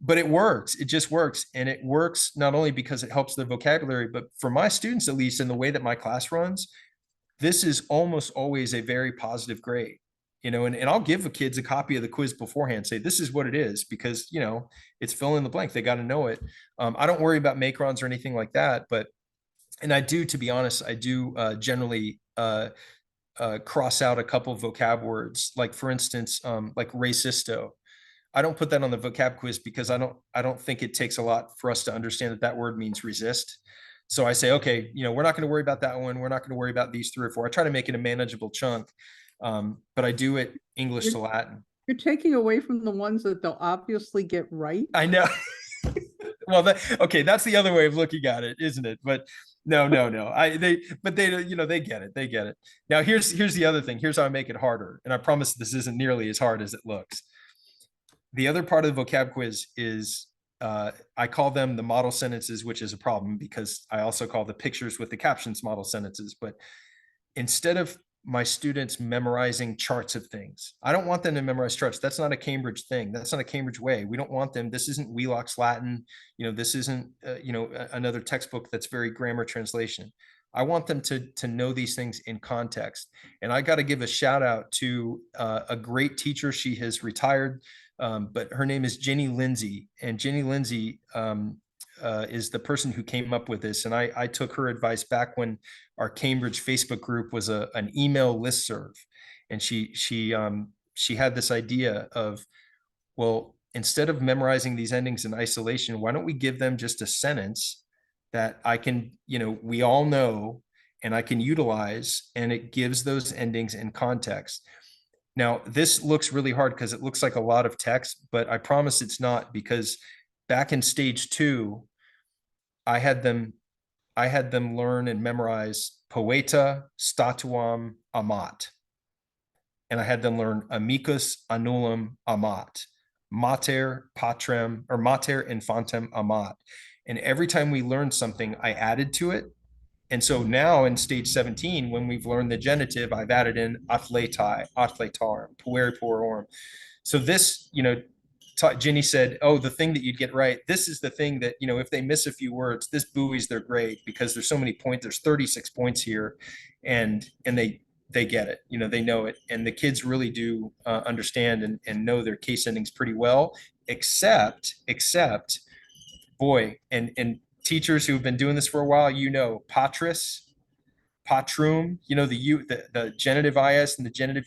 But it works. It just works. And it works not only because it helps their vocabulary, but for my students, at least in the way that my class runs, this is almost always a very positive grade. And I'll give the kids a copy of the quiz beforehand, say, this is what it is, because, it's fill in the blank. They got to know it. I don't worry about macrons or anything like that, and I do, to be honest, I do generally cross out a couple of vocab words, like for instance, like racisto. I don't put that on the vocab quiz because I don't think it takes a lot for us to understand that word means resist. So I say, okay, we're not going to worry about that one. We're not going to worry about these 3 or 4. I try to make it a manageable chunk, but I do it English to Latin. You're taking away from the ones that they'll obviously get right. I know. Well, okay, that's the other way of looking at it, isn't it? But no. They get it. They get it. Now, here's the other thing. Here's how I make it harder. And I promise this isn't nearly as hard as it looks. The other part of the vocab quiz is I call them the model sentences, which is a problem because I also call the pictures with the captions model sentences. But instead of my students memorizing charts of things, I don't want them to memorize charts. That's not a Cambridge thing. That's not a Cambridge way. We don't want them. This isn't Wheelock's Latin. This isn't, another textbook that's very grammar translation. I want them to know these things in context. And I got to give a shout out to a great teacher. She has retired, but her name is Jenny Lindsay. And Jenny Lindsay is the person who came up with this. And I took her advice back when our Cambridge Facebook group was an email listserv. And she had this idea of, well, instead of memorizing these endings in isolation, why don't we give them just a sentence that I can, we all know, and I can utilize, and it gives those endings in context. Now, this looks really hard because it looks like a lot of text, but I promise it's not, because back in stage 2, I had them learn and memorize poeta statuam amat. And I had them learn amicus annulum amat, mater patrem, or mater infantem amat. And every time we learned something, I added to it. And so now in stage 17, when we've learned the genitive, I've added in athletai, athletarum, pueri puerorum. So this, Ginny said, oh, the thing that you'd get right, this is the thing that, if they miss a few words, this buoys their grade, because there's so many points, there's 36 points here, and they get it, they know it. And the kids really do understand and know their case endings pretty well, except boy, and teachers who've been doing this for a while, patris, patrum, the genitive is and the genitive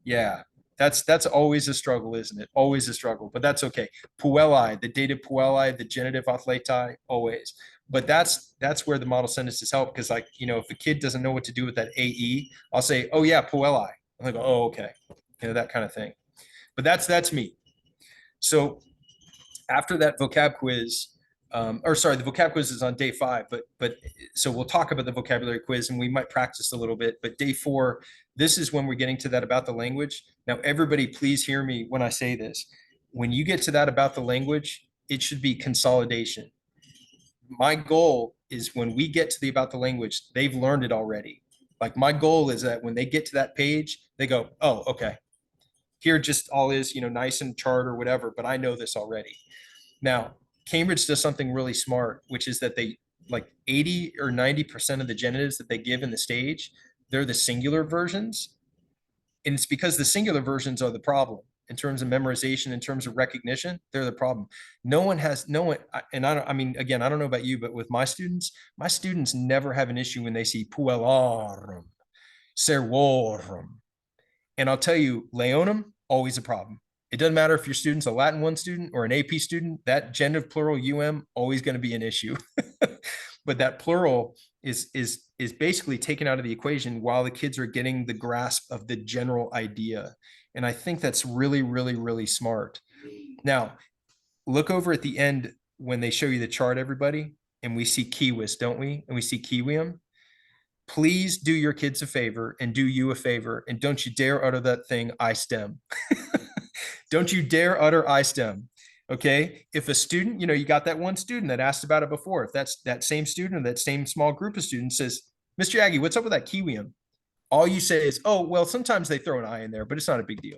yeah. That's always a struggle, isn't it? Always a struggle, but that's okay. Puelli, the dative puelli, the genitive athletai, always. But that's where the model sentences help, because if the kid doesn't know what to do with that AE, I'll say, oh yeah, puelli. I'm like, oh, okay. That kind of thing. But that's me. So after that vocab quiz, the vocab quiz is on day 5, but so we'll talk about the vocabulary quiz and we might practice a little bit, but day 4, this is when we're getting to that about the language. Now, everybody, please hear me when I say this. When you get to that about the language, it should be consolidation. My goal is when we get to the about the language, they've learned it already. Like, my goal is that when they get to that page, they go, oh, okay. Here just all is, nice and chart or whatever, but I know this already. Now, Cambridge does something really smart, which is that they, like 80 or 90% of the genitives that they give in the stage, they're the singular versions. And it's because the singular versions are the problem in terms of memorization, in terms of recognition, they're the problem. No one, and I don't know about you, but with my students never have an issue when they see puellarum, servorum. And I'll tell you, leonum, always a problem. It doesn't matter if your student's a Latin 1 student or an AP student, that genitive plural always going to be an issue. But that plural is basically taken out of the equation while the kids are getting the grasp of the general idea. And I think that's really, really, really smart. Now, look over at the end when they show you the chart, everybody, and we see kiwis, don't we? And we see kiwium. Please do your kids a favor and do you a favor, and don't you dare utter that thing, I stem. Don't you dare utter I stem. Okay. If a student, you got that one student that asked about it before, if that's that same student or that same small group of students says, Mr. Yaggy, what's up with that kiwium? All you say is, oh, well, sometimes they throw an I in there, but it's not a big deal.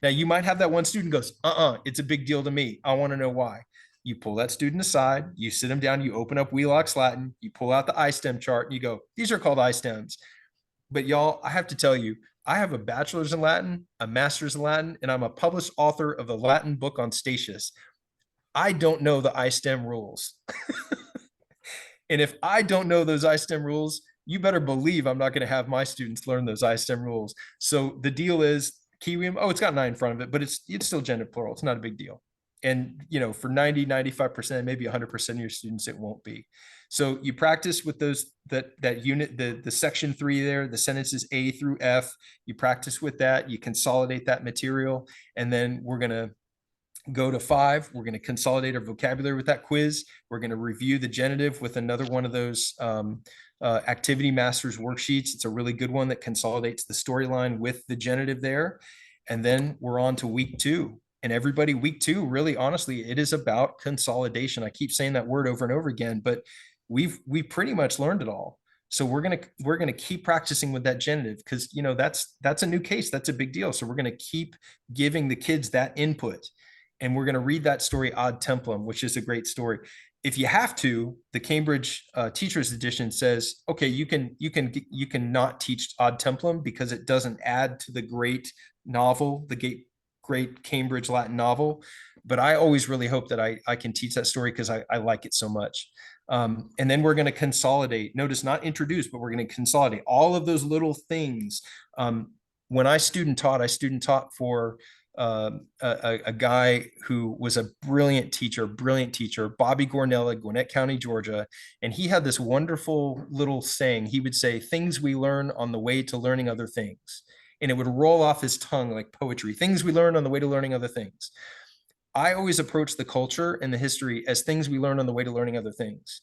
Now you might have that one student goes, it's a big deal to me. I want to know why. You pull that student aside, you sit them down, you open up Wheelock's Latin, you pull out the I stem chart and you go, these are called I stems. But y'all, I have to tell you, I have a bachelor's in Latin, a master's in Latin, and I'm a published author of the Latin book on Statius. I don't know the I stem rules. And if I don't know those I stem rules, you better believe I'm not going to have my students learn those I stem rules. So the deal is kiwium, it's got an I in front of it, but it's still genitive plural. It's not a big deal. And, for 90, 95%, maybe 100% of your students, it won't be. So you practice with that unit, the section 3 there, the sentences A through F, you practice with that, you consolidate that material, and then we're going to go to 5. We're going to consolidate our vocabulary with that quiz. We're going to review the genitive with another one of those activity masters worksheets. It's a really good one that consolidates the storyline with the genitive there. And then we're on to week 2. And everybody, week 2, really, honestly, it is about consolidation. I keep saying that word over and over again, but we pretty much learned it all. So we're gonna keep practicing with that genitive because that's a new case. That's a big deal. So we're gonna keep giving the kids that input, and we're gonna read that story ad templum, which is a great story. If you have to, the Cambridge Teachers Edition says, okay, you can not teach ad templum because it doesn't add to the great novel, the great Cambridge Latin novel. But I always really hope that I can teach that story because I like it so much. And then we're going to consolidate. Notice not introduce, but we're going to consolidate all of those little things. When I student taught for a guy who was a brilliant teacher, Bobby Gornella, Gwinnett County, Georgia. And he had this wonderful little saying. He would say, things we learn on the way to learning other things. And it would roll off his tongue like poetry, things we learn on the way to learning other things. I always approach the culture and the history as things we learn on the way to learning other things.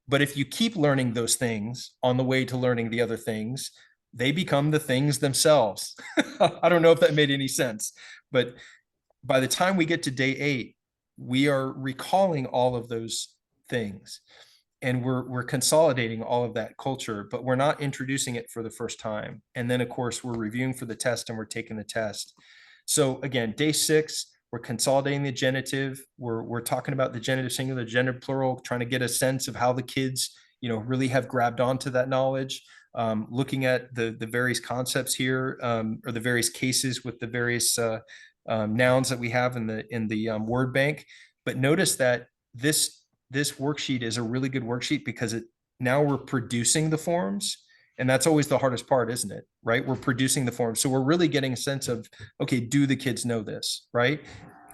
But if you keep learning those things on the way to learning the other things, they become the things themselves. I don't know if that made any sense, but by the time we get to day 8, we are recalling all of those things. And we're consolidating all of that culture, but we're not introducing it for the first time. And then, of course, we're reviewing for the test and we're taking the test. So again, day 6, we're consolidating the genitive. We're talking about the genitive singular, genitive plural, trying to get a sense of how the kids, really have grabbed onto that knowledge. Looking at the various concepts here, or the various cases with the various nouns that we have in the word bank. But notice that this worksheet is a really good worksheet because now we're producing the forms, and that's always the hardest part, isn't it? Right? We're producing the forms. So we're really getting a sense of, okay, do the kids know this? Right?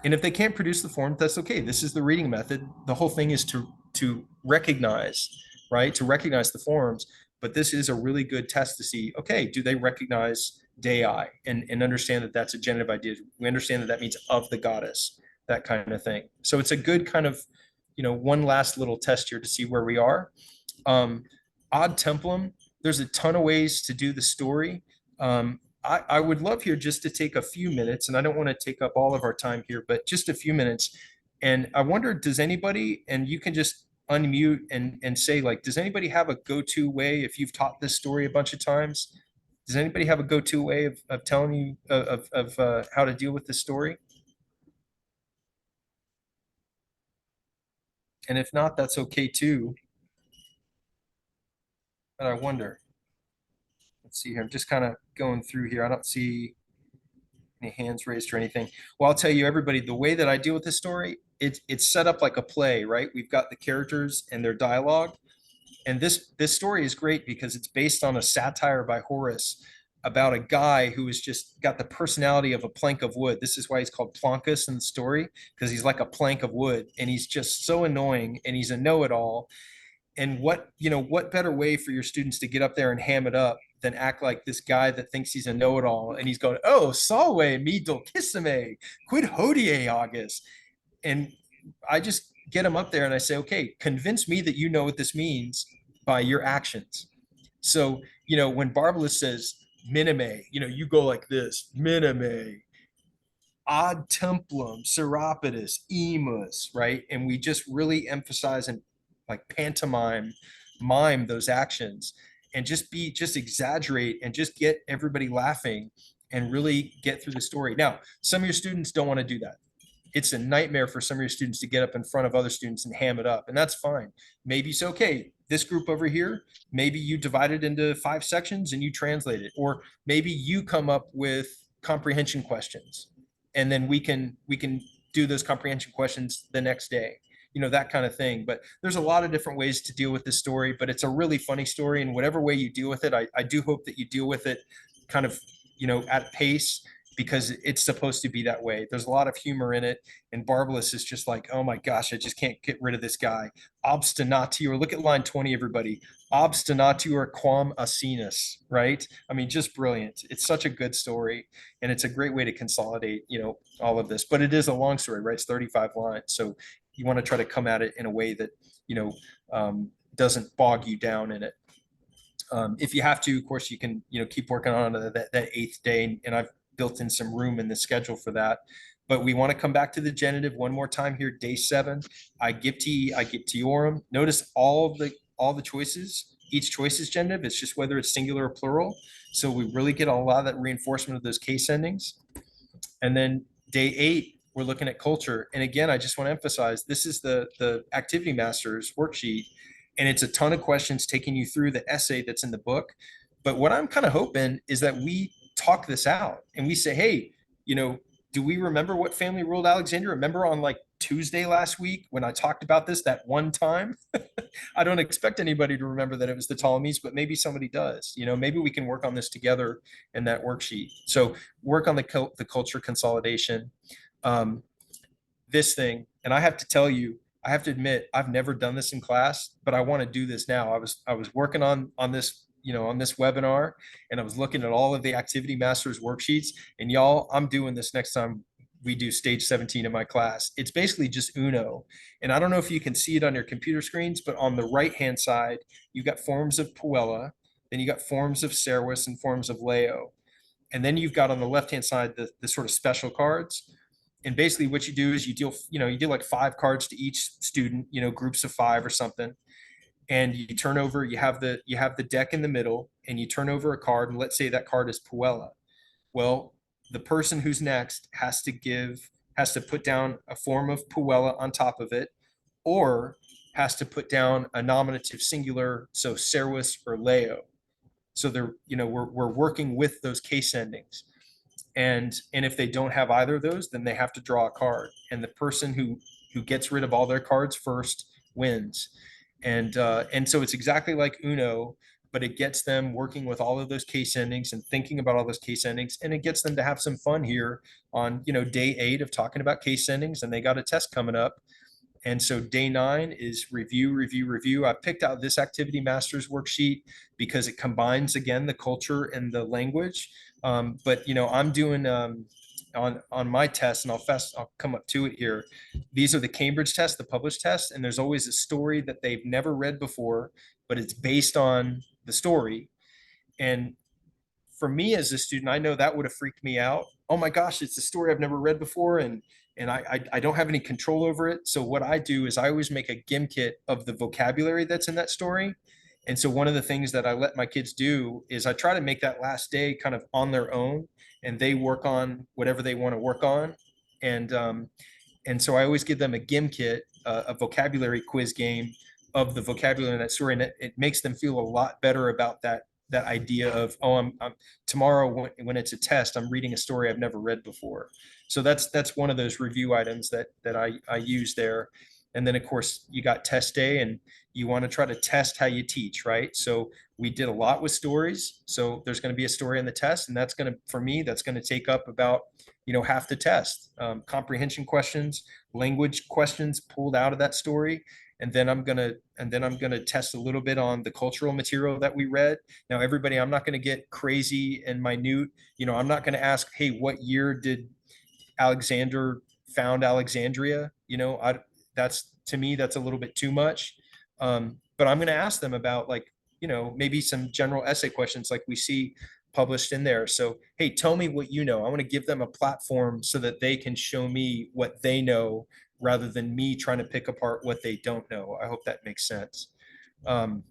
And if they can't produce the form, that's okay. This is the reading method. The whole thing is to recognize, right? To recognize the forms. But this is a really good test to see, okay, do they recognize Dei and understand that that's a genitive idea? We understand that means of the goddess, that kind of thing. So it's a good kind of, one last little test here to see where we are. Ad templum, there's a ton of ways to do the story. I would love here just to take a few minutes, and I don't want to take up all of our time here, but just a few minutes. And I wonder, does anybody, and you can just unmute and say, like, does anybody have a go-to way, if you've taught this story a bunch of times, does anybody have a go-to way of telling you of how to deal with this story? And if not, that's okay too. But I wonder. Let's see here. I'm just kind of going through here. I don't see any hands raised or anything. Well, I'll tell you, everybody, the way that I deal with this story, it's set up like a play, right? We've got the characters and their dialogue. And this story is great because it's based on a satire by Horace about a guy who has just got the personality of a plank of wood. This is why he's called Plonkus in the story, because he's like a plank of wood, and he's just so annoying, and he's a know-it-all. And what better way for your students to get up there and ham it up than act like this guy that thinks he's a know-it-all, and he's going, oh, salve, mi dolcissime, quid hodie august. And I just get him up there and I say, okay, convince me that you know what this means by your actions. So, when Barbalus says minime, you go like this, minime, ad templum, seropetus, emus, right? And we just really emphasize and like mime those actions, and just exaggerate and just get everybody laughing and really get through the story. Now, some of your students don't want to do that. It's a nightmare for some of your students to get up in front of other students and ham it up, and that's fine. Maybe it's okay. This group over here, maybe you divide it into 5 sections and you translate it, or maybe you come up with comprehension questions, and then we can do those comprehension questions the next day, that kind of thing. But there's a lot of different ways to deal with this story, but it's a really funny story, and whatever way you deal with it, I do hope that you deal with it kind of, at pace, because it's supposed to be that way. There's a lot of humor in it, and Barbalus is just like, oh my gosh, I just can't get rid of this guy. Obstinatior, look at line 20, everybody. Obstinatior quam asinus, right? I mean, just brilliant. It's such a good story, and it's a great way to consolidate, all of this. But it is a long story, right? It's 35 lines. So you want to try to come at it in a way that, doesn't bog you down in it. If you have to, of course, you can, keep working on that 8th day, and I've built in some room in the schedule for that. But we want to come back to the genitive one more time here. Day 7, Aegyptiorum. Notice all the choices. Each choice is genitive. It's just whether it's singular or plural. So we really get a lot of that reinforcement of those case endings. And then day 8, we're looking at culture. And again, I just want to emphasize, this is the Activity Masters worksheet, and it's a ton of questions taking you through the essay that's in the book. But what I'm kind of hoping is that we talk this out and we say, hey, do we remember what family ruled Alexandria? Remember on like Tuesday last week when I talked about this that one time? I don't expect anybody to remember that it was the Ptolemies, but maybe somebody does. Maybe we can work on this together in that worksheet. So work on the culture consolidation. This thing, and I have to tell you, I have to admit, I've never done this in class, but I want to do this now. I was working on this, on this webinar, and I was looking at all of the Activity Masters worksheets, and y'all, I'm doing this next time we do stage 17 in my class. It's basically just Uno. And I don't know if you can see it on your computer screens, but on the right-hand side, you've got forms of Puella, then you got forms of Serwis and forms of Leo. And then you've got on the left-hand side, the sort of special cards. And basically what you do is you deal like 5 cards to each student, groups of 5 or something. And you turn over, you have the deck in the middle, and you turn over a card, and let's say that card is Puella. Well, the person who's next has to put down a form of Puella on top of it, or has to put down a nominative singular, so Serwis or Leo. So we're working with those case endings. And if they don't have either of those, then they have to draw a card, and the person who gets rid of all their cards first wins. And so it's exactly like Uno, but it gets them working with all of those case endings and thinking about all those case endings, and it gets them to have some fun here on day 8 of talking about case endings, and they got a test coming up. And so day 9 is review. I picked out this Activity Masters worksheet because it combines, again, the culture and the language. But I'm doing on my test, and I'll come up to it here. These are the Cambridge tests, the published tests, and there's always a story that they've never read before, but it's based on the story. And for me as a student, I know that would have freaked me out. Oh my gosh, it's a story I've never read before, and I don't have any control over it. So what I do is I always make a gim kit of the vocabulary that's in that story. And so one of the things that I let my kids do is I try to make that last day kind of on their own, and they work on whatever they want to work on. And so I always give them a gim kit, a vocabulary quiz game of the vocabulary in that story, and it makes them feel a lot better about that idea of, oh, I'm tomorrow when it's a test, I'm reading a story I've never read before. So that's one of those review items that I use there. And then of course you got test day, and you want to try to test how you teach, right? So we did a lot with stories. So there's going to be a story on the test, and that's going to, for me, that's going to take up about, half the test. Comprehension questions, language questions pulled out of that story. And then I'm gonna test a little bit on the cultural material that we read. Now, everybody, I'm not gonna get crazy and minute. I'm not gonna ask, hey, what year did Alexander found Alexandria? That's, to me, that's a little bit too much. But I'm gonna ask them about, like, maybe some general essay questions like we see published in there. So, hey, tell me what you know. I want to give them a platform so that they can show me what they know rather than me trying to pick apart what they don't know. I hope that makes sense. Um,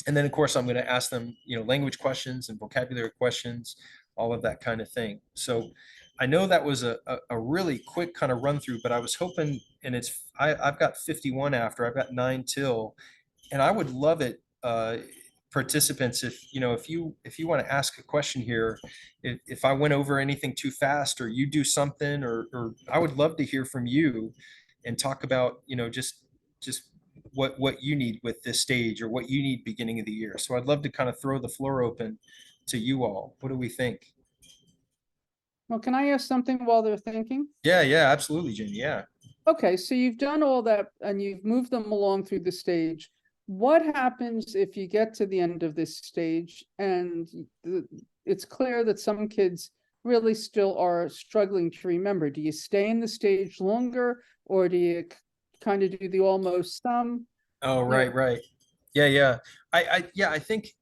and then of course I'm going to ask them, language questions and vocabulary questions, all of that kind of thing. So I know that was a really quick kind of run through, but I was hoping, and I've got 51 after, I've got 9 till, and I would love it, participants, if you want to ask a question here, if I went over anything too fast, or you do something, or I would love to hear from you and talk about, just what you need with this stage, or what you need beginning of the year. So I'd love to kind of throw the floor open to you all. What do we think? Well, can I ask something while they're thinking? Yeah, absolutely, Jamie. Yeah. Okay, so you've done all that and you've moved them along through the stage. What happens if you get to the end of this stage and it's clear that some kids really still are struggling to remember? Do you stay in the stage longer, or do you kind of do the almost some? Oh, right. Yeah. I think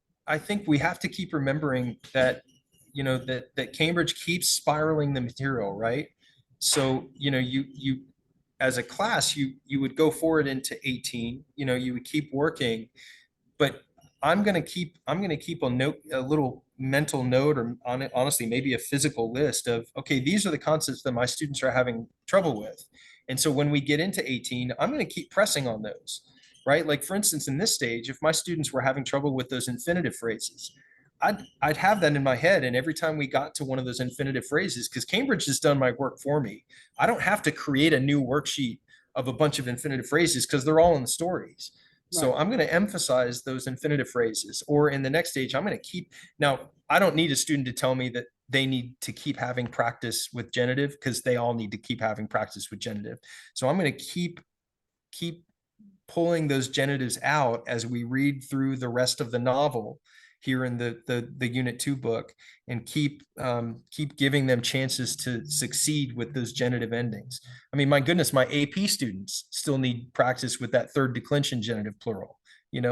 we have to keep remembering that, that Cambridge keeps spiraling the material, right? So, you as a class, you would go forward into 18, you would keep working, but I'm gonna keep a little mental note, or honestly, maybe a physical list of, okay, these are the concepts that my students are having trouble with. And so when we get into 18, I'm gonna keep pressing on those, right? Like, for instance, in this stage, if my students were having trouble with those infinitive phrases, I'd have that in my head. And every time we got to one of those infinitive phrases, because Cambridge has done my work for me, I don't have to create a new worksheet of a bunch of infinitive phrases because they're all in the stories. So Right. I'm going to emphasize those infinitive phrases. Or in the next stage, I'm going to keep, now I don't need a student to tell me that they need to keep having practice with genitive, because they all need to keep having practice with genitive. So I'm going to keep pulling those genitives out as we read through the rest of the novel here in the unit 2 book, and keep giving them chances to succeed with those genitive endings. I mean, my goodness, my AP students still need practice with that third declension genitive plural,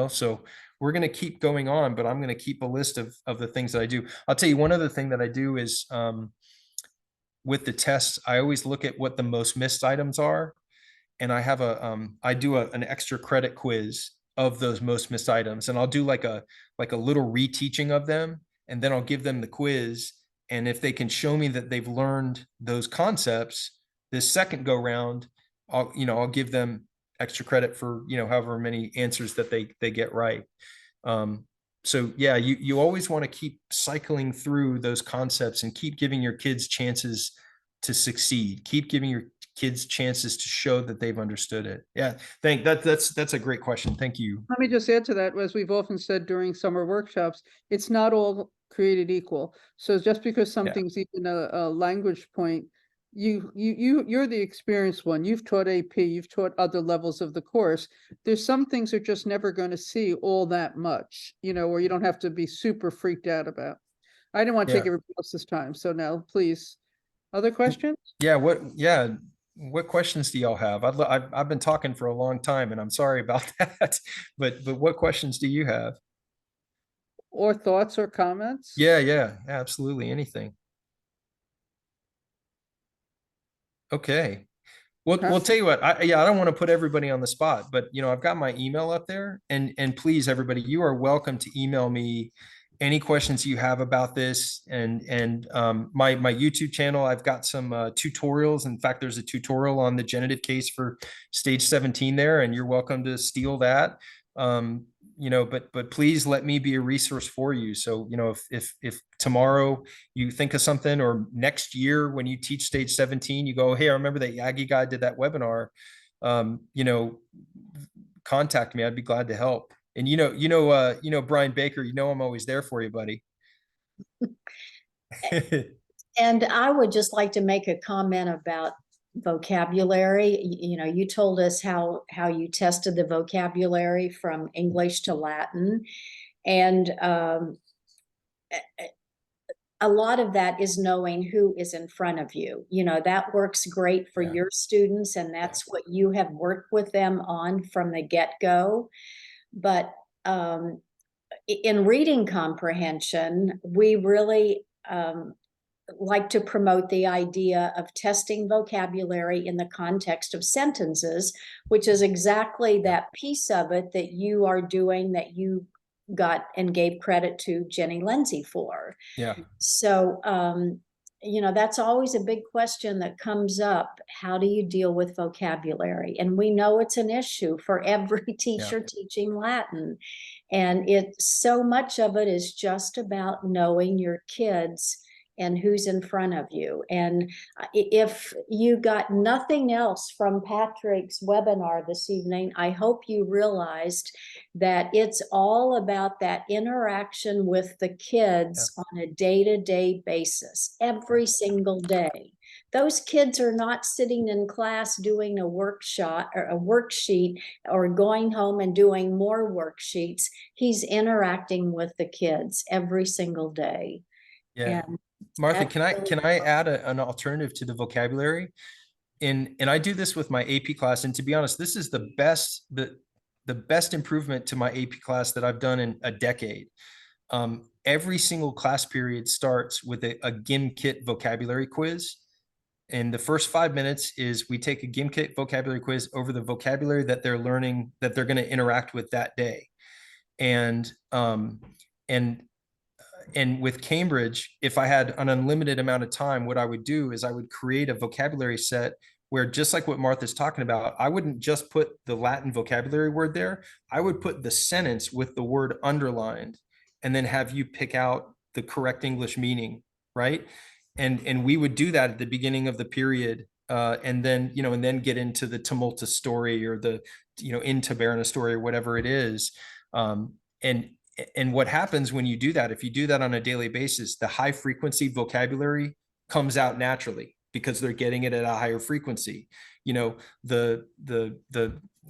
so we're going to keep going on, but I'm going to keep a list of the things that I do. I'll tell you one other thing that I do is, with the tests, I always look at what the most missed items are, and I do an extra credit quiz of those most missed items, and I'll do like a little reteaching of them, and then I'll give them the quiz. And if they can show me that they've learned those concepts this second go round, I'll give them extra credit for, however many answers that they get right. So yeah, you always want to keep cycling through those concepts and keep giving your kids chances to succeed. Keep giving your kids chances to show that they've understood it. Yeah, that's a great question. Thank you. Let me just add to that, as we've often said during summer workshops, it's not all created equal. So just because something's even a language point, you're the experienced one. You've taught AP, you've taught other levels of the course. There's some things you're just never going to see all that much, or you don't have to be super freaked out about. I didn't want to take Yeah. everybody else's time. So now, please, other questions? What questions do y'all have? I've been talking for a long time, and I'm sorry about that. But what questions do you have? Or thoughts or comments? Yeah, absolutely. Anything. Okay. Well, Okay. we'll tell you what. I don't want to put everybody on the spot, but I've got my email up there, and please, everybody, you are welcome to email me any questions you have about this. And my YouTube channel, I've got some tutorials. In fact, there's a tutorial on the genitive case for stage 17 there, and you're welcome to steal that. But please let me be a resource for you. So, if tomorrow you think of something, or next year when you teach stage 17, you go, hey, I remember that Yaggy guy did that webinar. you know, contact me. I'd be glad to help. And Brian Baker, I'm always there for you, buddy. And I would just like to make a comment about vocabulary. You told us how you tested the vocabulary from English to Latin. And a lot of that is knowing who is in front of you. That works great for Yeah. your students, and that's what you have worked with them on from the get-go. But in reading comprehension, we really like to promote the idea of testing vocabulary in the context of sentences, which is exactly that piece of it that you are doing, that you got and gave credit to Jenny Lindsay for. Yeah. So, that's always a big question that comes up. How do you deal with vocabulary? And we know it's an issue for every teacher teaching Latin. And so much of it is just about knowing your kids and who's in front of you. And if you got nothing else from Patrick's webinar this evening, I hope you realized that it's all about that interaction with the kids on a day-to-day basis, every single day. Those kids are not sitting in class doing a workshop or a worksheet or going home and doing more worksheets. He's interacting with the kids every single day. Yeah. And Martha, can I add an alternative to the vocabulary? And I do this with my AP class. And to be honest, this is the best improvement to my AP class that I've done in a decade. Every single class period starts with a GimKit vocabulary quiz. And the first 5 minutes is we take a GimKit vocabulary quiz over the vocabulary that they're learning, that they're going to interact with that day. And with Cambridge, if I had an unlimited amount of time, what I would do is I would create a vocabulary set where, just like what Martha's talking about, I wouldn't just put the Latin vocabulary word there. I would put the sentence with the word underlined and then have you pick out the correct English meaning, right? And we would do that at the beginning of the period. And then get into the tumultus story, or the, into Barana story, or whatever it is. And what happens when you do that, if you do that on a daily basis, the high frequency vocabulary comes out naturally because they're getting it at a higher frequency. The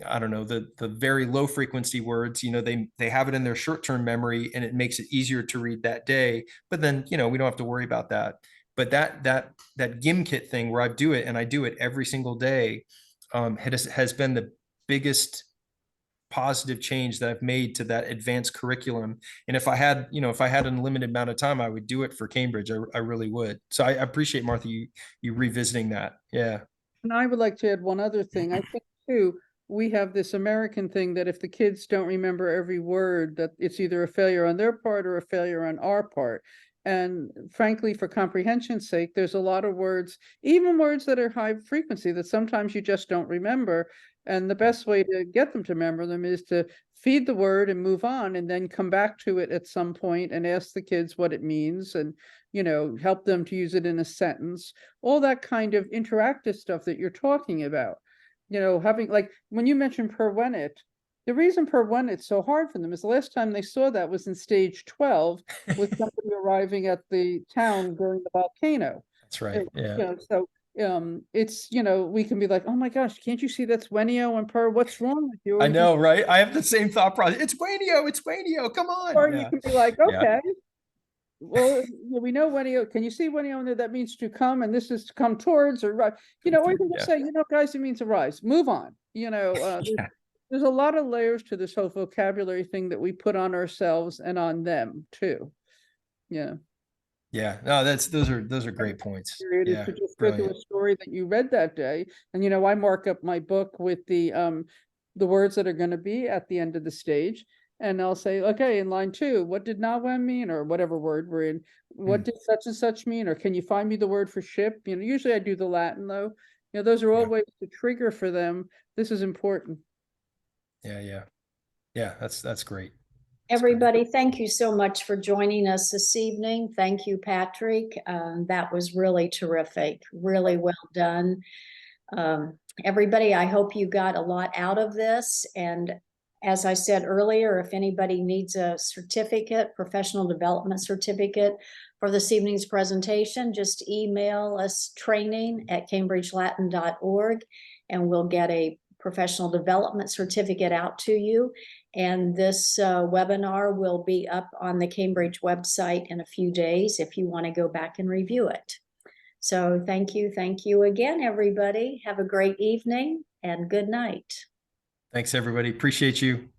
I don't know, the very low frequency words, they have it in their short-term memory, and it makes it easier to read that day. But then, we don't have to worry about that. But that GimKit thing where I do it every single day, has been the biggest positive change that I've made to that advanced curriculum. And if I had an unlimited amount of time, I would do it for Cambridge. I really would. So I appreciate, Martha, you revisiting that. Yeah. And I would like to add one other thing. I think too, we have this American thing that if the kids don't remember every word, that it's either a failure on their part or a failure on our part. And frankly, for comprehension's sake, there's a lot of words, even words that are high frequency, that sometimes you just don't remember. And the best way to get them to remember them is to feed the word and move on, and then come back to it at some point and ask the kids what it means, and, help them to use it in a sentence, all that kind of interactive stuff that you're talking about. Having, like, when you mentioned per wenit, the reason per wenit's so hard for them is the last time they saw that was in stage 12 with somebody arriving at the town during the volcano. That's right. Yeah. So it's, we can be like, oh my gosh, can't you see that's Wenio and per, what's wrong with you? I know, right? I have the same thought process. It's Wenio, come on. Or you can be like, okay, well, we know Wenio, can you see Wenio in there? That means to come, and this is to come towards, or right, or you can just say, guys, it means arise, move on. There's a lot of layers to this whole vocabulary thing that we put on ourselves and on them too. Yeah. Yeah, no, those are great points. Is to just go through a story that you read that day, and I mark up my book with the words that are going to be at the end of the stage, and I'll say, okay, in line 2, what did nawem mean, or whatever word we're in, what did such and such mean, or can you find me the word for ship? Usually I do the Latin though. Those are all ways to trigger for them. This is important. Yeah, that's great. Everybody, thank you so much for joining us this evening. Thank you, Patrick. That was really terrific. Really well done. everybody, I hope you got a lot out of this. And as I said earlier, if anybody needs a certificate, professional development certificate for this evening's presentation, just email us training@cambridgelatin.org and we'll get a professional development certificate out to you. And this webinar will be up on the Cambridge website in a few days if you want to go back and review it. So thank you again, everybody. Have a great evening and good night. Thanks, everybody. Appreciate you.